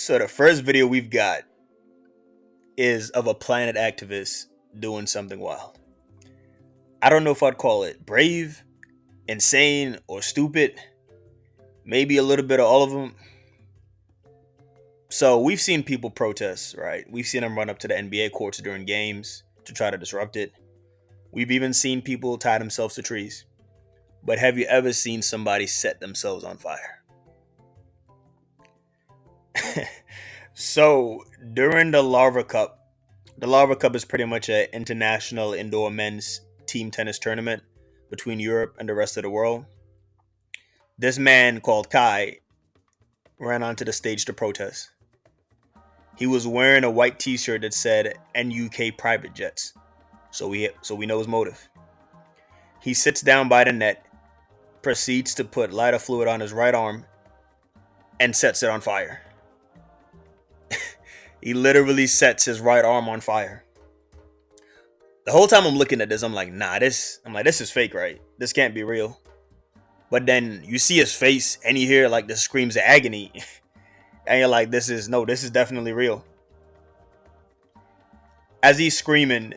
So the first video we've got is of a planet activist doing something wild. I don't know if I'd call it brave, insane, or stupid. Maybe a little bit of all of them. So we've seen people protest, right? We've seen them run up to the NBA courts during games to try to disrupt it. We've even seen people tie themselves to trees. But have you ever seen somebody set themselves on fire? So during the Larva Cup is pretty much an international indoor men's team tennis tournament between Europe and the rest of the world. This man called Kai ran onto the stage to protest. He was wearing a white T-shirt that said "NUK Private Jets," so we know his motive. He sits down by the net, proceeds to put lighter fluid on his right arm, and sets it on fire. He literally sets his right arm on fire. The whole time I'm looking at this, I'm like, this is fake, right? This can't be real. But then you see his face and you hear like the screams of agony. And you're like, this is definitely real. As he's screaming,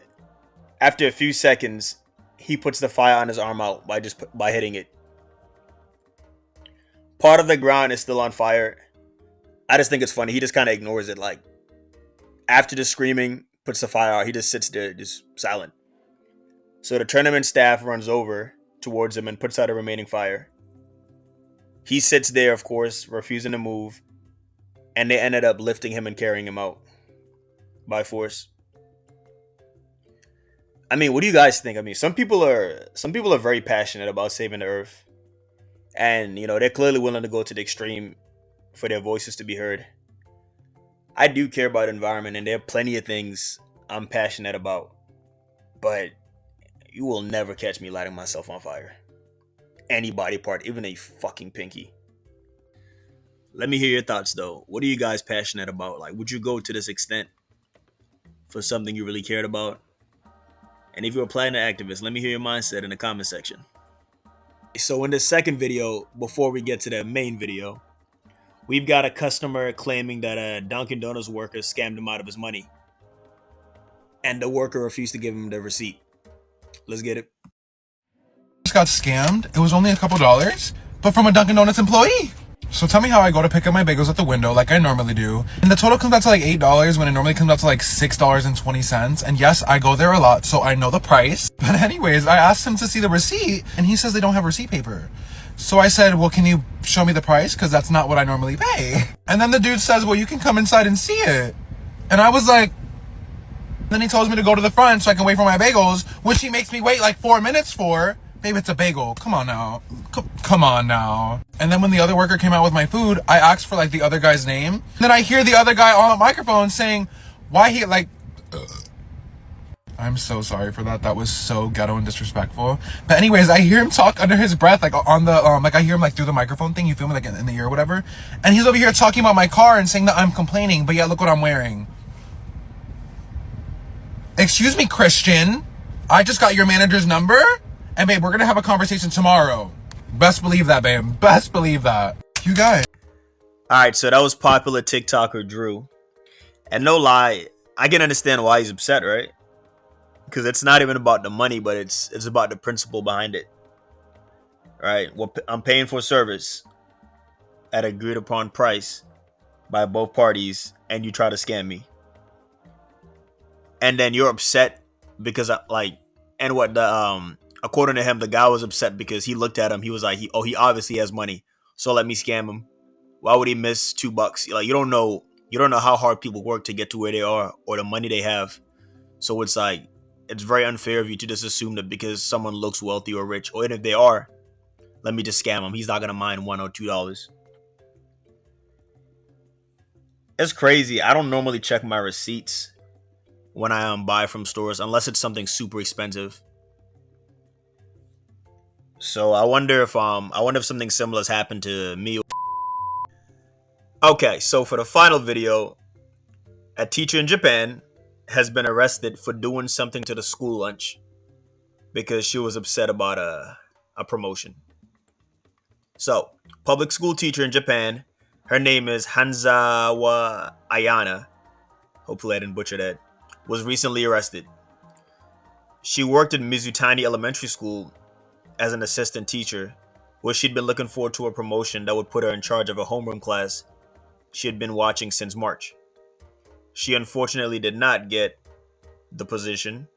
after a few seconds, he puts the fire on his arm out by hitting it. Part of the ground is still on fire. I just think it's funny. He just kind of ignores it. Like, after the screaming, puts the fire out, he just sits there, just silent. So the tournament staff runs over towards him and puts out a remaining fire. He sits there, of course, refusing to move, and they ended up lifting him and carrying him out by force. I mean, what do you guys think? I mean, some people are very passionate about saving the earth, and they're clearly willing to go to the extreme for their voices to be heard. I do care about the environment, and there are plenty of things I'm passionate about, but you will never catch me lighting myself on fire. Any body part, even a fucking pinky. Let me hear your thoughts, though. What are you guys passionate about? Like, would you go to this extent for something you really cared about? And if you're a planet activist, let me hear your mindset in the comment section. So in this second video, before we get to the main video, we've got a customer claiming that a Dunkin' Donuts worker scammed him out of his money. And the worker refused to give him the receipt. Let's get it. Just got scammed. It was only a couple dollars, but from a Dunkin' Donuts employee. So tell me how I go to pick up my bagels at the window like I normally do. And the total comes out to like $8 when it normally comes out to like $6.20. And yes, I go there a lot, so I know the price. But anyways, I asked him to see the receipt and he says they don't have receipt paper. So I said, well, can you show me the price? Because that's not what I normally pay. And then the dude says, well, you can come inside and see it. And I was like, then he tells me to go to the front so I can wait for my bagels, which he makes me wait like 4 minutes for. Babe, it's a bagel. Come on now. Come on now. And then when the other worker came out with my food, I asked for like the other guy's name. And then I hear the other guy on the microphone saying, why he like... I'm so sorry for that. That was so ghetto and disrespectful. But anyways, I hear him talk under his breath, like on the, like I hear him like through the microphone thing. You feel me? Like in the ear or whatever. And he's over here talking about my car and saying that I'm complaining, but yeah, look what I'm wearing. Excuse me, Christian. I just got your manager's number. And babe, we're going to have a conversation tomorrow. Best believe that, babe. Best believe that. You guys. All right, so that was popular TikToker Drew. And no lie, I can understand why he's upset, right? Because it's not even about the money, but it's about the principle behind it. Right? Well, I'm paying for service at an agreed upon price by both parties, and you try to scam me. And then you're upset because according to him, the guy was upset because he looked at him. He was like, he obviously has money, so let me scam him. Why would he miss $2? Like, you don't know how hard people work to get to where they are or the money they have. So it's like, it's very unfair of you to just assume that because someone looks wealthy or rich, or even if they are, let me just scam him. He's not gonna mind $1 or $2. It's crazy. I don't normally check my receipts when I buy from stores unless it's something super expensive. So I wonder if something similar has happened to me. Okay, so for the final video, a teacher in Japan has been arrested for doing something to the school lunch because she was upset about a promotion. So, public school teacher in Japan Her name is Hanzawa Ayana. Hopefully I didn't butcher that. Was recently arrested. She worked in Mizutani Elementary School as an assistant teacher, where she'd been looking forward to a promotion that would put her in charge of a homeroom class she had been watching since March. She unfortunately did not get the position,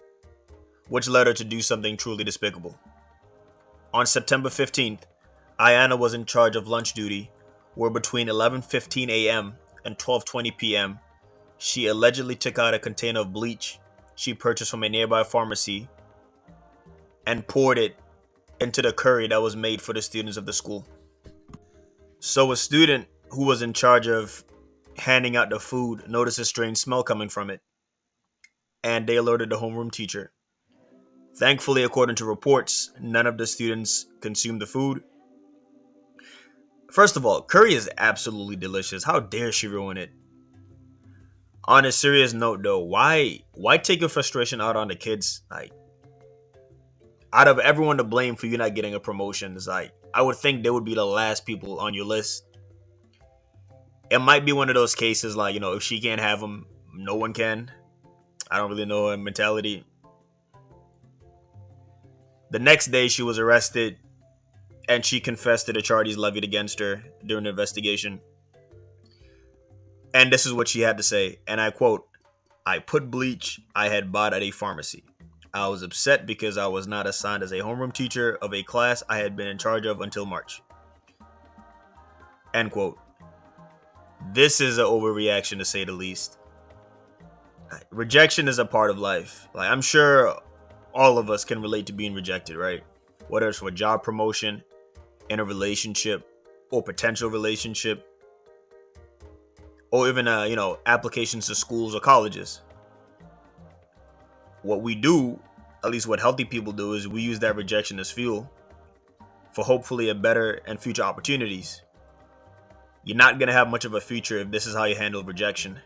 which led her to do something truly despicable. On September 15th, Ayana was in charge of lunch duty, where between 11:15 a.m. and 12:20 p.m., she allegedly took out a container of bleach she purchased from a nearby pharmacy and poured it into the curry that was made for the students of the school. So a student who was in charge of handing out the food noticed a strange smell coming from it, and they alerted the homeroom teacher. Thankfully, according to reports, none of the students consumed the food. First of all, curry is absolutely delicious. How dare she ruin it? On a serious note though, why take your frustration out on the kids? Like, out of everyone to blame for you not getting a promotion, it's like I would think they would be the last people on your list. It might be one of those cases like, if she can't have them, no one can. I don't really know her mentality. The next day she was arrested and she confessed to the charges levied against her during the investigation. And this is what she had to say, and I quote, "I put bleach I had bought at a pharmacy. I was upset because I was not assigned as a homeroom teacher of a class I had been in charge of until March." End quote. This is an overreaction to say the least. Rejection is a part of life. Like, I'm sure all of us can relate to being rejected, right? Whether it's for a job promotion, in a relationship, or potential relationship, or even applications to schools or colleges. What we do, at least what healthy people do, is we use that rejection as fuel for hopefully a better and future opportunities. You're not gonna have much of a future if this is how you handle rejection.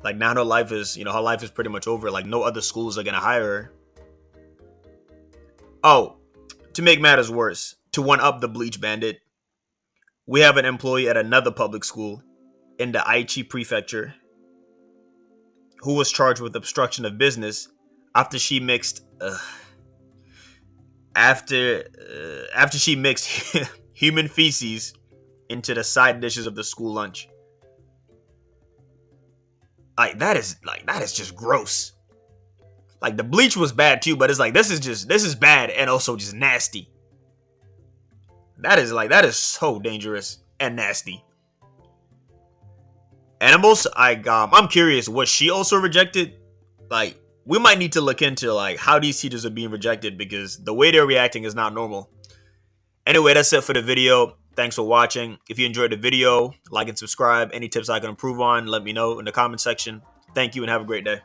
Like, now her life is, her life is pretty much over. Like, no other schools are gonna hire her. Oh, to make matters worse, to one up the bleach bandit, we have an employee at another public school in the Aichi prefecture who was charged with obstruction of business after she mixed human feces into the side dishes of the school lunch. That is just gross. Like, the bleach was bad too, but it's like this is bad and also just nasty. That is so dangerous and nasty. And I'm curious, was she also rejected? Like, we might need to look into like how these teachers are being rejected, because the way they're reacting is not normal. Anyway, that's it for the video. Thanks for watching. If you enjoyed the video, like and subscribe. Any tips I can improve on, let me know in the comment section. Thank you and have a great day.